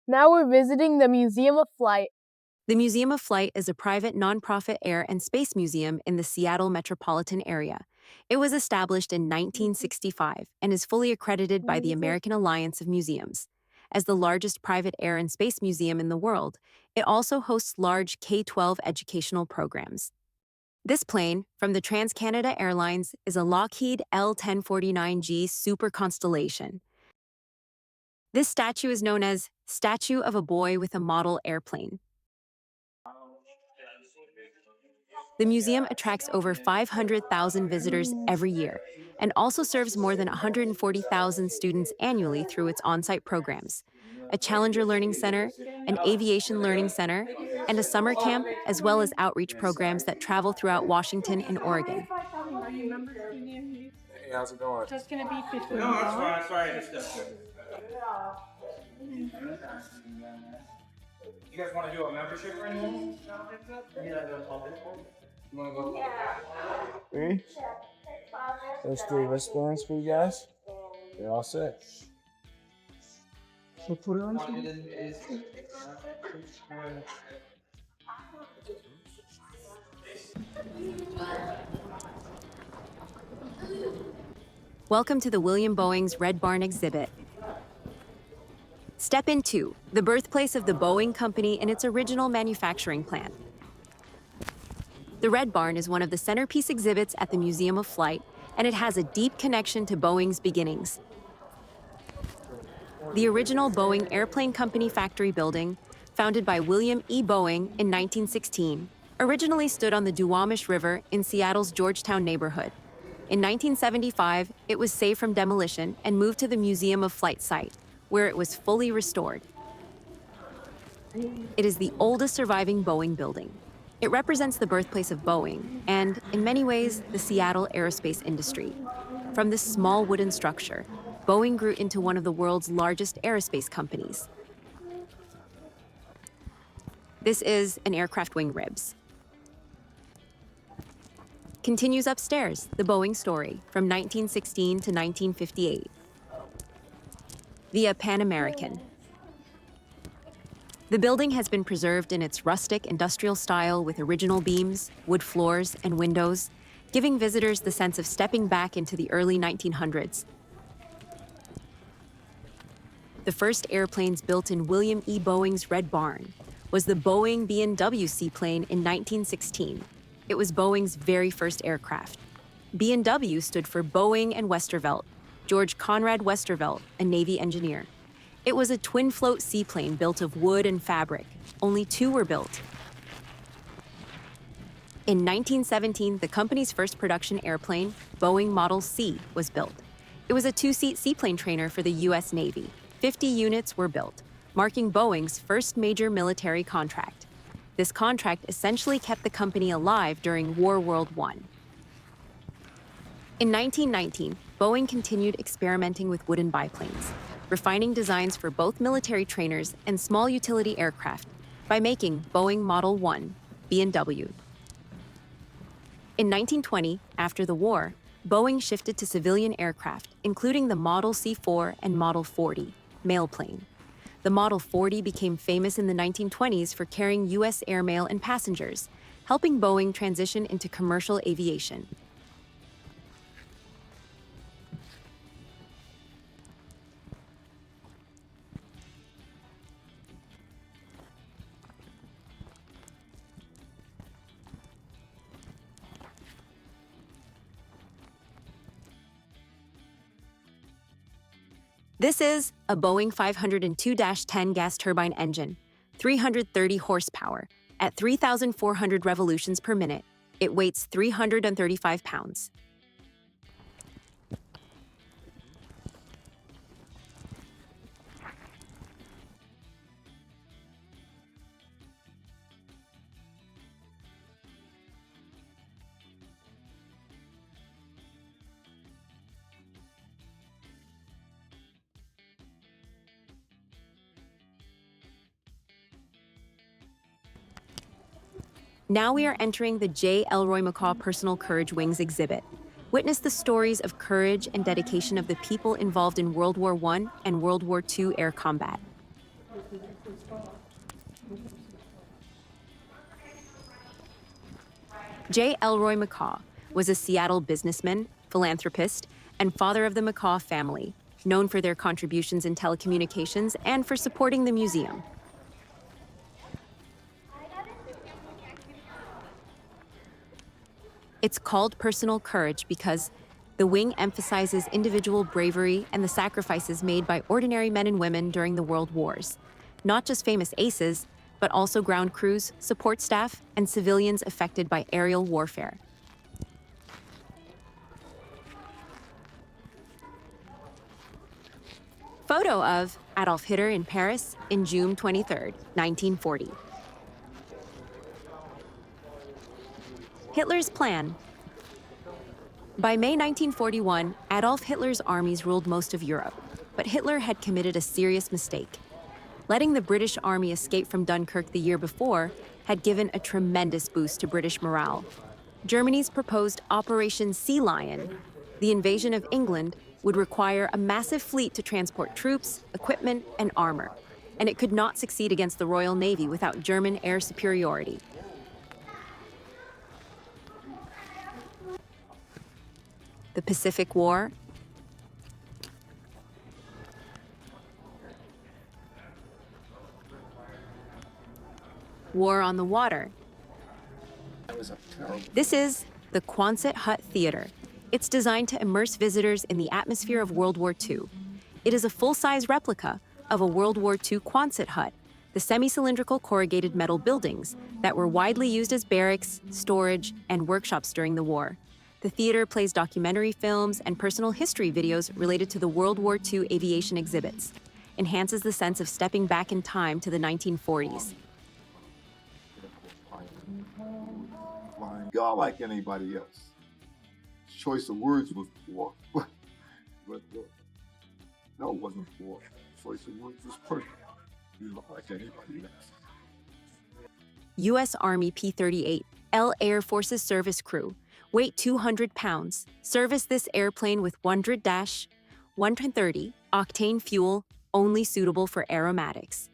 Now we're visiting the Museum of Flight. The Museum of Flight is a private nonprofit air and space museum in the Seattle metropolitan area. It was established in 1965 and is fully accredited by the American Alliance of Museums. As the largest private air and space museum in the world, it also hosts large K-12 educational programs. This plane, from the TransCanada Airlines, is a Lockheed L-1049G Super Constellation. This statue is known as Statue of a Boy with a Model Airplane. The museum attracts over 500,000 visitors every year and also serves more than 140,000 students annually through its on-site programs, a Challenger Learning Center, an Aviation Learning Center, and a summer camp, as well as outreach programs that travel throughout Washington and Oregon. Hey, how's it going? Just gonna be 15. No, that's fine. Sorry. You guys want to do a membership or anything? You want to go? Three? Those three wristbands for you guys? They're all set. So put it on. Welcome to the William Boeing's Red Barn exhibit. Step into the birthplace of the Boeing Company in its original manufacturing plant. The Red Barn is one of the centerpiece exhibits at the Museum of Flight, and it has a deep connection to Boeing's beginnings. The original Boeing Airplane Company factory building, founded by William E. Boeing in 1916, originally stood on the Duwamish River in Seattle's Georgetown neighborhood. In 1975, it was saved from demolition and moved to the Museum of Flight site, where it was fully restored. It is the oldest surviving Boeing building. It represents the birthplace of Boeing and, in many ways, the Seattle aerospace industry. From this small wooden structure, Boeing grew into one of the world's largest aerospace companies. This is an aircraft wing ribs. Continues upstairs, the Boeing story, from 1916 to 1958. Via Pan American. The building has been preserved in its rustic industrial style with original beams, wood floors, and windows, giving visitors the sense of stepping back into the early 1900s. The first airplanes built in William E. Boeing's Red Barn was the Boeing B&W seaplane in 1916. It was Boeing's very first aircraft. B&W stood for Boeing and Westervelt, George Conrad Westervelt, a Navy engineer. It was a twin-float seaplane built of wood and fabric. Only two were built. In 1917, the company's first production airplane, Boeing Model C, was built. It was a two-seat seaplane trainer for the U.S. Navy. 50 units were built, marking Boeing's first major military contract. This contract essentially kept the company alive during World War I. In 1919, Boeing continued experimenting with wooden biplanes, refining designs for both military trainers and small utility aircraft by making Boeing Model 1, B&W. In 1920, after the war, Boeing shifted to civilian aircraft, including the Model C-4 and Model 40, mail plane. The Model 40 became famous in the 1920s for carrying U.S. airmail and passengers, helping Boeing transition into commercial aviation. This is a Boeing 502-10 gas turbine engine, 330 horsepower. At 3,400 revolutions per minute, it weighs 335 pounds. Now we are entering the J. Elroy McCaw Personal Courage Wings exhibit. Witness the stories of courage and dedication of the people involved in World War I and World War II air combat. J. Elroy McCaw was a Seattle businessman, philanthropist, and father of the McCaw family, known for their contributions in telecommunications and for supporting the museum. It's called personal courage because the wing emphasizes individual bravery and the sacrifices made by ordinary men and women during the World Wars, not just famous aces, but also ground crews, support staff, and civilians affected by aerial warfare. Photo of Adolf Hitler in Paris in June 23, 1940. Hitler's plan. By May 1941, Adolf Hitler's armies ruled most of Europe, but Hitler had committed a serious mistake. Letting the British Army escape from Dunkirk the year before had given a tremendous boost to British morale. Germany's proposed Operation Sea Lion, the invasion of England, would require a massive fleet to transport troops, equipment, and armor, and it could not succeed against the Royal Navy without German air superiority. The Pacific War. War on the water. This is the Quonset Hut Theater. It's designed to immerse visitors in the atmosphere of World War II. It is a full-size replica of a World War II Quonset hut, the semi-cylindrical corrugated metal buildings that were widely used as barracks, storage, and workshops during the war. The theater plays documentary films and personal history videos related to the World War II aviation exhibits, enhances the sense of stepping back in time to the 1940s. Y'all like anybody else. Choice of words was poor. but no, it wasn't poor. Choice of words was perfect. You look like anybody else. U.S. Army P-38 L Air Forces service crew, weight 200 pounds, service this airplane with 100-130 octane fuel, only suitable for aromatics.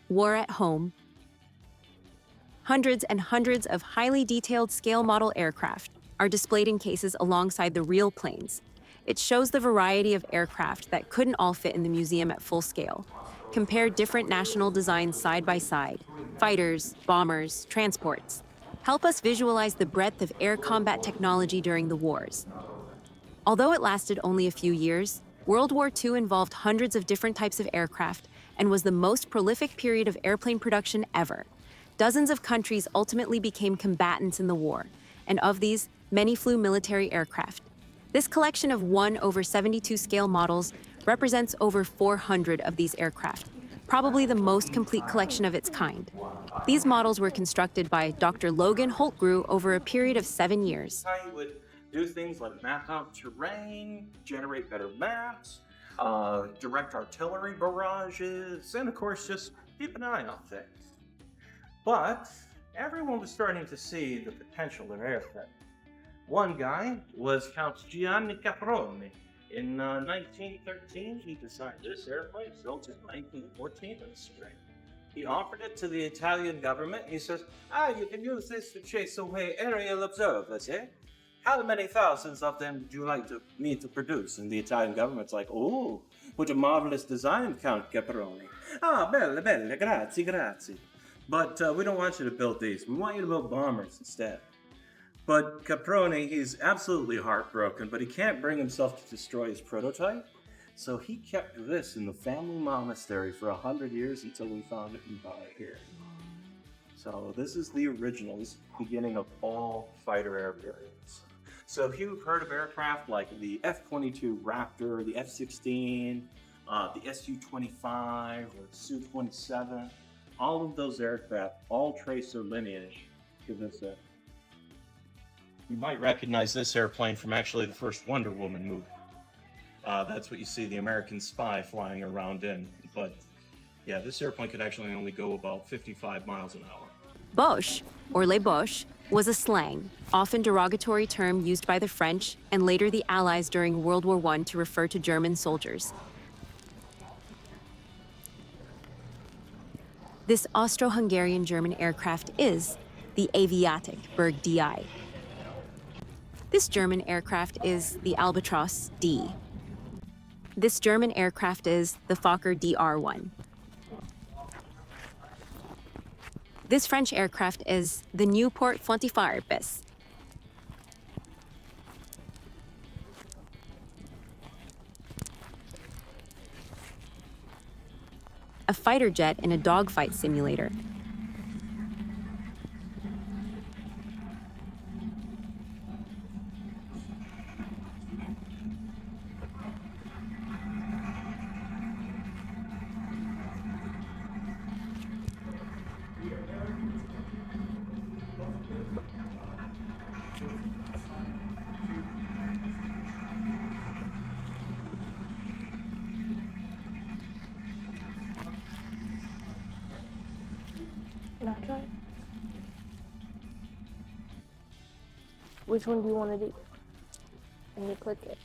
War at home. Hundreds and hundreds of highly detailed scale model aircraft are displayed in cases alongside the real planes. It shows the variety of aircraft that couldn't all fit in the museum at full scale. Compare different national designs side by side: fighters, bombers, transports. Help us visualize the breadth of air combat technology during the wars. Although it lasted only a few years, World War II involved hundreds of different types of aircraft and was the most prolific period of airplane production ever. Dozens of countries ultimately became combatants in the war, and of these, many flew military aircraft. This collection of 1/72 scale models represents over 400 of these aircraft, probably the most complete collection of its kind. These models were constructed by Dr. Logan Holtgrew over a period of 7 years. How you would do things like map out terrain, generate better maps, direct artillery barrages, and of course just keep an eye on things. But everyone was starting to see the potential of aircraft. One guy was Count Gianni Caproni. In 1913, he designed this airplane, built in 1914 in the spring. He offered it to the Italian government. He says, you can use this to chase away aerial observers, eh? How many thousands of them would you like me to produce? And the Italian government's like, oh, what a marvelous design, Count Caproni. Belle, belle, grazie, grazie. But we don't want you to build these. We want you to build bombers instead. But Caproni, he's absolutely heartbroken, but he can't bring himself to destroy his prototype. So he kept this in the family monastery for 100 years until we found it and brought it here. So this is the original, this is the beginning of all fighter airplanes. So if you've heard of aircraft like the F-22 Raptor, the F-16, the Su-25, or Su-27, all of those aircraft all trace their lineage to this airplane. You might recognize this airplane from actually the first Wonder Woman movie. That's what you see the American Spy flying around in. But yeah, this airplane could actually only go about 55 miles an hour. Bosch, or Les Boches, was a slang, often derogatory term used by the French and later the Allies during World War I to refer to German soldiers. This Austro-Hungarian German aircraft is the Aviatik Berg DI. This German aircraft is the Albatros D. This German aircraft is the Fokker DR-1. This French aircraft is the Nieuport 24 bis. A fighter jet in a dogfight simulator. Not try. Which one do you want to do? And you click it.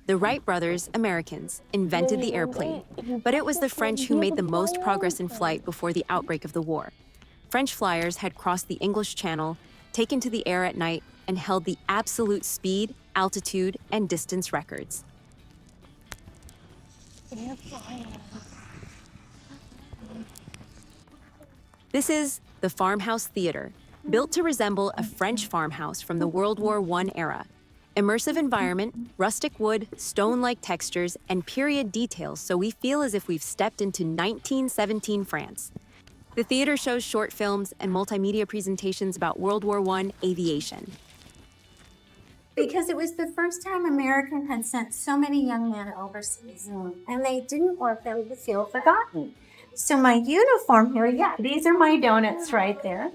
The Wright brothers, Americans, invented the airplane, but it was the French who made the most progress in flight before the outbreak of the war. French flyers had crossed the English Channel, taken to the air at night, and held the absolute speed, altitude, and distance records. This is the Farmhouse Theater, built to resemble a French farmhouse from the World War I era. Immersive environment, rustic wood, stone-like textures, and period details so we feel as if we've stepped into 1917 France. The theater shows short films and multimedia presentations about World War I aviation. Because it was the first time America had sent so many young men overseas, and they didn't want them to feel forgotten. So my uniform here, yeah, these are my donuts right there.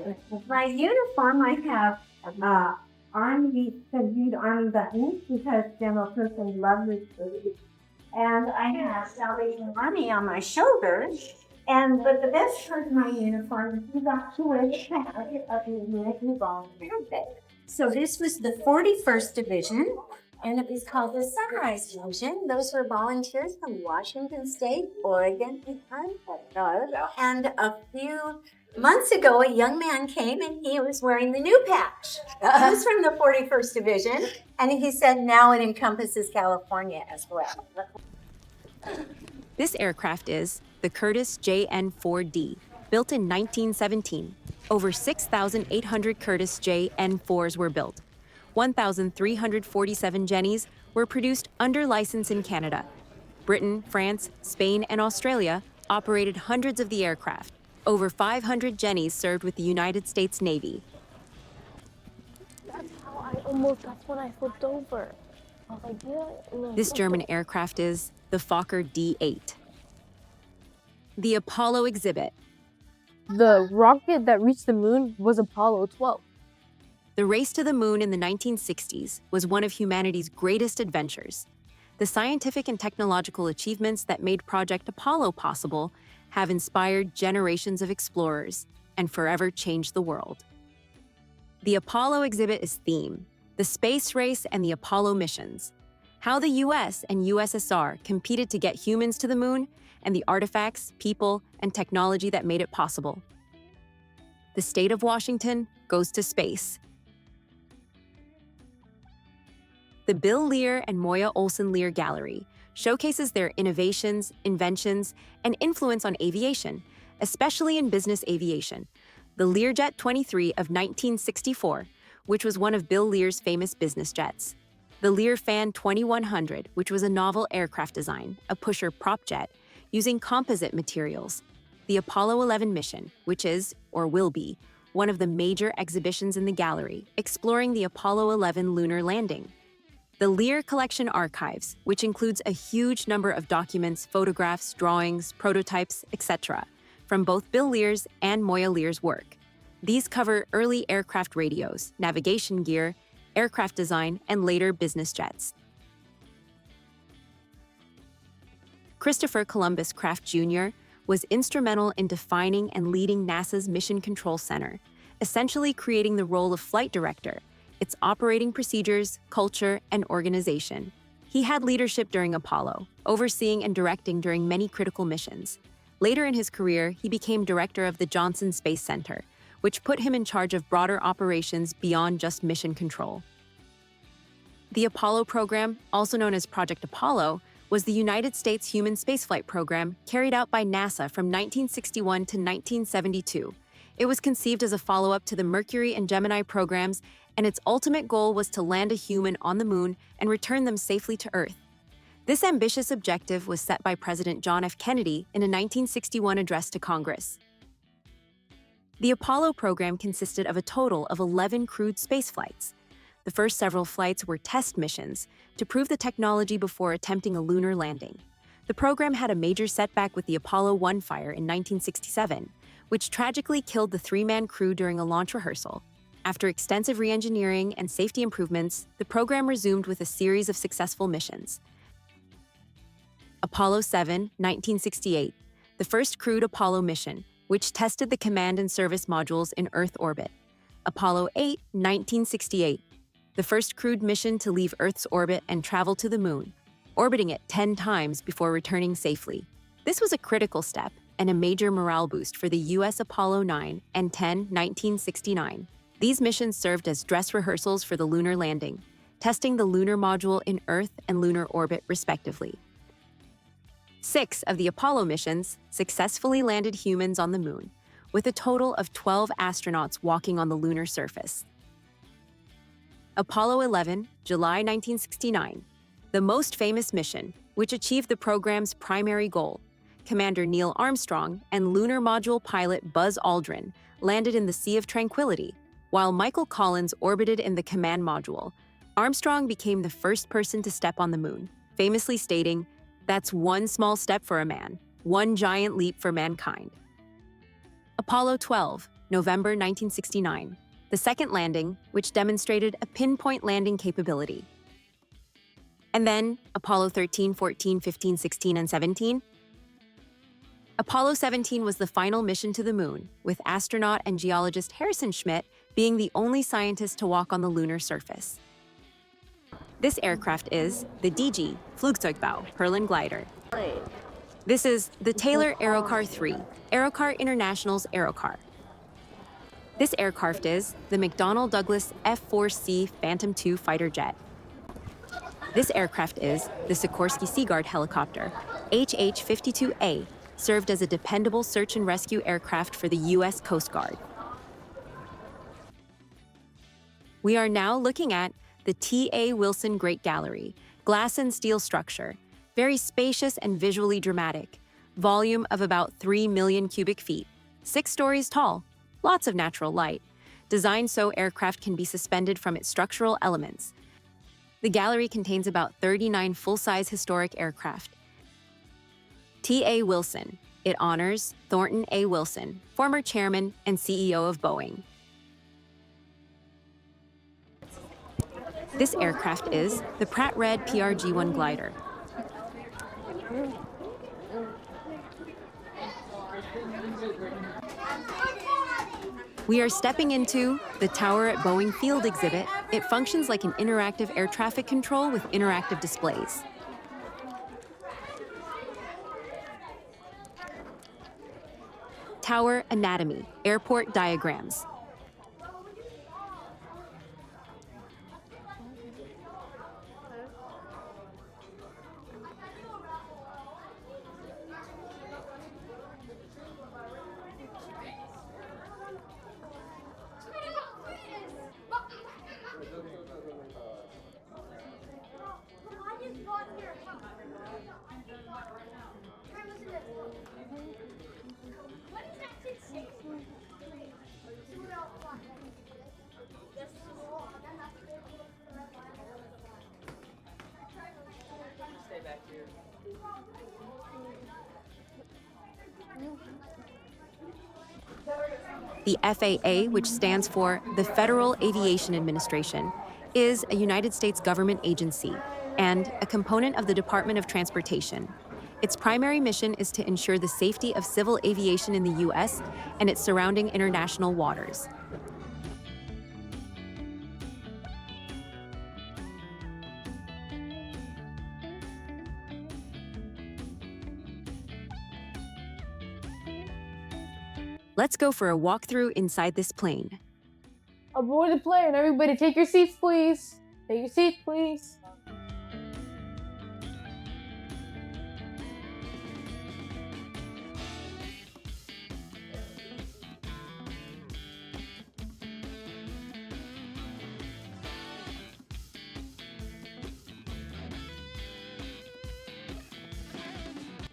My uniform, I have army buttons because General Person loved this food. And I have Salvation Army on my shoulders. But the best part of my uniform is you got to wear the flag of the American Volunteer Day. So this was the 41st Division, and it was called the Sunrise Division. Those were volunteers from Washington State, Oregon, and Idaho. And a few months ago, a young man came and he was wearing the new patch. He was from the 41st Division, and he said now it encompasses California as well. This aircraft is the Curtiss JN-4D, built in 1917. Over 6,800 Curtiss JN-4s were built. 1,347 Jennies were produced under license in Canada. Britain, France, Spain, and Australia operated hundreds of the aircraft. Over 500 Jennies served with the United States Navy. That's when I flipped over. I was like, yeah. This German aircraft is the Fokker D8. The Apollo exhibit. The rocket that reached the moon was Apollo 12. The race to the moon in the 1960s was one of humanity's greatest adventures. The scientific and technological achievements that made Project Apollo possible have inspired generations of explorers and forever changed the world. The Apollo exhibit is theme, the space race and the Apollo missions, how the US and USSR competed to get humans to the moon, and the artifacts, people, and technology that made it possible. the state of Washington goes to space. The Bill Lear and Moya Olson Lear Gallery showcases their innovations, inventions, and influence on aviation, especially in business aviation. The Learjet 23 of 1964, which was one of Bill Lear's famous business jets. The Learfan 2100, which was a novel aircraft design, a pusher prop jet, using composite materials. The Apollo 11 mission, which is, or will be, one of the major exhibitions in the gallery, exploring the Apollo 11 lunar landing. The Lear Collection Archives, which includes a huge number of documents, photographs, drawings, prototypes, etc., from both Bill Lear's and Moya Lear's work. These cover early aircraft radios, navigation gear, aircraft design, and later business jets. Christopher Columbus Craft Jr. was instrumental in defining and leading NASA's Mission Control Center, essentially creating the role of flight director, its operating procedures, culture, and organization. He had leadership during Apollo, overseeing and directing during many critical missions. Later in his career, he became director of the Johnson Space Center, which put him in charge of broader operations beyond just mission control. The Apollo program, also known as Project Apollo, was the United States human spaceflight program carried out by NASA from 1961 to 1972. It was conceived as a follow-up to the Mercury and Gemini programs, and its ultimate goal was to land a human on the moon and return them safely to Earth. This ambitious objective was set by President John F. Kennedy in a 1961 address to Congress. The Apollo program consisted of a total of 11 crewed spaceflights. The first several flights were test missions to prove the technology before attempting a lunar landing. The program had a major setback with the Apollo 1 fire in 1967, which tragically killed the three-man crew during a launch rehearsal. After extensive re-engineering and safety improvements, the program resumed with a series of successful missions. Apollo 7, 1968, the first crewed Apollo mission, which tested the command and service modules in Earth orbit. Apollo 8, 1968, the first crewed mission to leave Earth's orbit and travel to the moon, orbiting it 10 times before returning safely. This was a critical step and a major morale boost for the U.S. Apollo 9 and 10, 1969. These missions served as dress rehearsals for the lunar landing, testing the lunar module in Earth and lunar orbit respectively. 6 of the Apollo missions successfully landed humans on the moon, with a total of 12 astronauts walking on the lunar surface. Apollo 11, July 1969, the most famous mission, which achieved the program's primary goal. Commander Neil Armstrong and lunar module pilot Buzz Aldrin landed in the Sea of Tranquility, while Michael Collins orbited in the command module. Armstrong became the first person to step on the moon, famously stating, "That's one small step for a man, one giant leap for mankind." Apollo 12, November 1969, the second landing, which demonstrated a pinpoint landing capability. And then Apollo 13, 14, 15, 16, and 17. Apollo 17 was the final mission to the moon, with astronaut and geologist Harrison Schmitt being the only scientist to walk on the lunar surface. This aircraft is the DG Flugzeugbau Perlen Glider. This is the Taylor Aerocar 3, Aerocar International's Aerocar. This aircraft is the McDonnell Douglas F-4C Phantom II fighter jet. This aircraft is the Sikorsky Seaguard helicopter, HH-52A, served as a dependable search and rescue aircraft for the U.S. Coast Guard. We are now looking at the T.A. Wilson Great Gallery, glass and steel structure, very spacious and visually dramatic, volume of about 3 million cubic feet, 6 stories tall, lots of natural light, designed so aircraft can be suspended from its structural elements. The gallery contains about 39 full-size historic aircraft. T.A. Wilson. It honors Thornton A. Wilson, former chairman and CEO of Boeing. This aircraft is the Pratt Red PRG-1 glider. We are stepping into the Tower at Boeing Field exhibit. It functions like an interactive air traffic control with interactive displays. Tower anatomy, airport diagrams. The FAA, which stands for the Federal Aviation Administration, is a United States government agency and a component of the Department of Transportation. Its primary mission is to ensure the safety of civil aviation in the U.S. and its surrounding international waters. Let's go for a walkthrough inside this plane. Aboard the plane, everybody take your seats, please. Take your seats, please.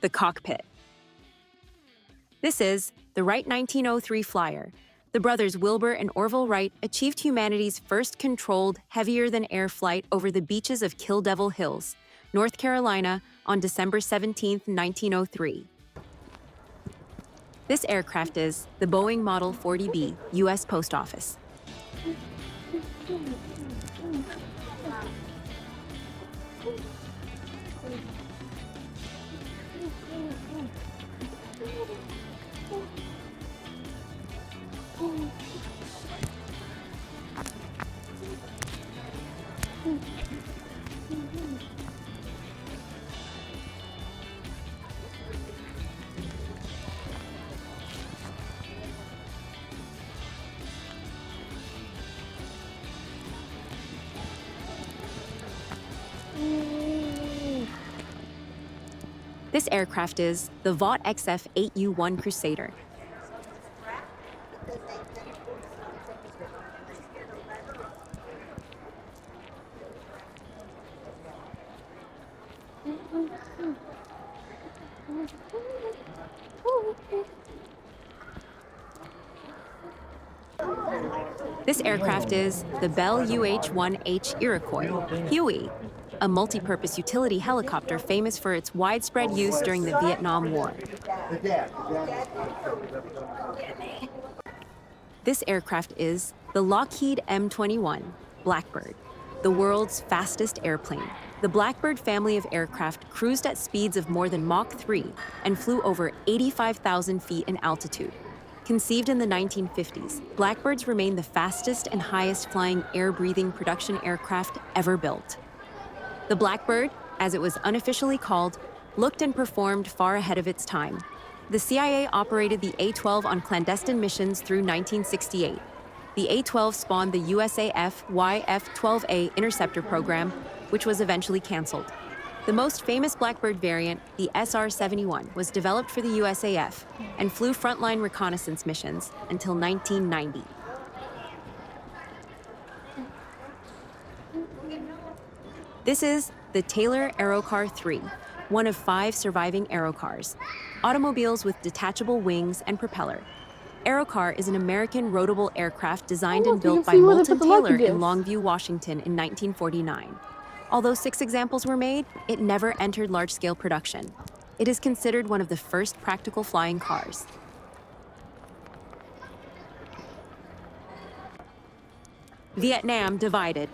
The cockpit. This is the Wright 1903 Flyer. The brothers Wilbur and Orville Wright achieved humanity's first controlled, heavier-than-air flight over the beaches of Kill Devil Hills, North Carolina, on December 17, 1903. This aircraft is the Boeing Model 40B, U.S. Post Office. This aircraft is the Vought XF-8U-1 Crusader. This aircraft is the Bell UH-1H Iroquois, Huey, a multi-purpose utility helicopter famous for its widespread use during the Vietnam War. This aircraft is the Lockheed M21 Blackbird, the world's fastest airplane. The Blackbird family of aircraft cruised at speeds of more than Mach 3 and flew over 85,000 feet in altitude. Conceived in the 1950s, Blackbirds remain the fastest and highest-flying air-breathing production aircraft ever built. The Blackbird, as it was unofficially called, looked and performed far ahead of its time. The CIA operated the A-12 on clandestine missions through 1968. The A-12 spawned the USAF YF-12A interceptor program, which was eventually canceled. The most famous Blackbird variant, the SR-71, was developed for the USAF and flew frontline reconnaissance missions until 1990. This is the Taylor Aerocar 3, one of 5 surviving Aerocars, automobiles with detachable wings and propeller. Aerocar is an American roadable aircraft designed and built by Moulton Taylor in Longview, Washington in 1949. Although 6 examples were made, it never entered large-scale production. It is considered one of the first practical flying cars. Vietnam divided.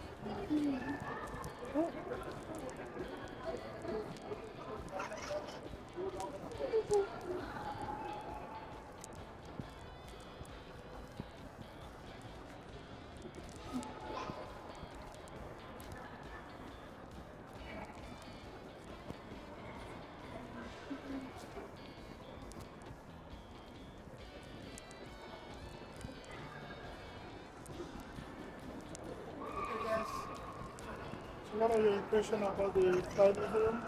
what are your impressions about the flight of the room?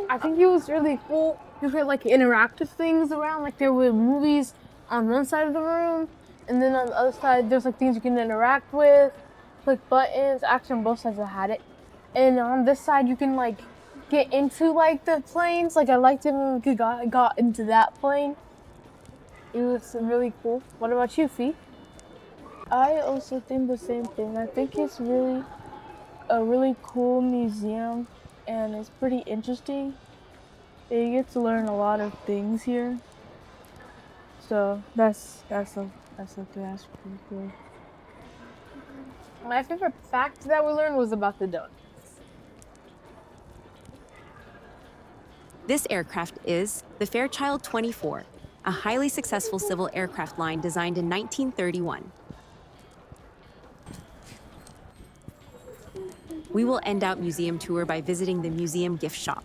I think it was really cool. You had like interactive things around, like there were movies on one side of the room, and then on the other side there's like things you can interact with, click buttons. Actually, on both sides I had it, and on this side you can like get into like the planes. Like I liked it when we got into that plane. It was really cool. What about you, Fee? I also think the same thing. I think it's really a really cool museum, and it's pretty interesting. You get to learn a lot of things here. So that's pretty cool. My favorite fact that we learned was about the donut. This aircraft is the Fairchild 24, a highly successful civil aircraft line designed in 1931. We will end our museum tour by visiting the museum gift shop.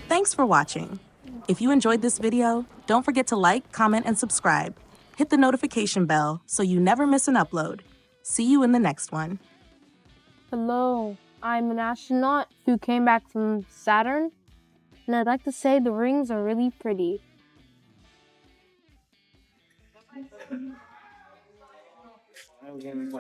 Thanks for watching. If you enjoyed this video, don't forget to like, comment, and subscribe. Hit the notification bell so you never miss an upload. See you in the next one. Hello, I'm an astronaut who came back from Saturn, and I'd like to say the rings are really pretty. I'm getting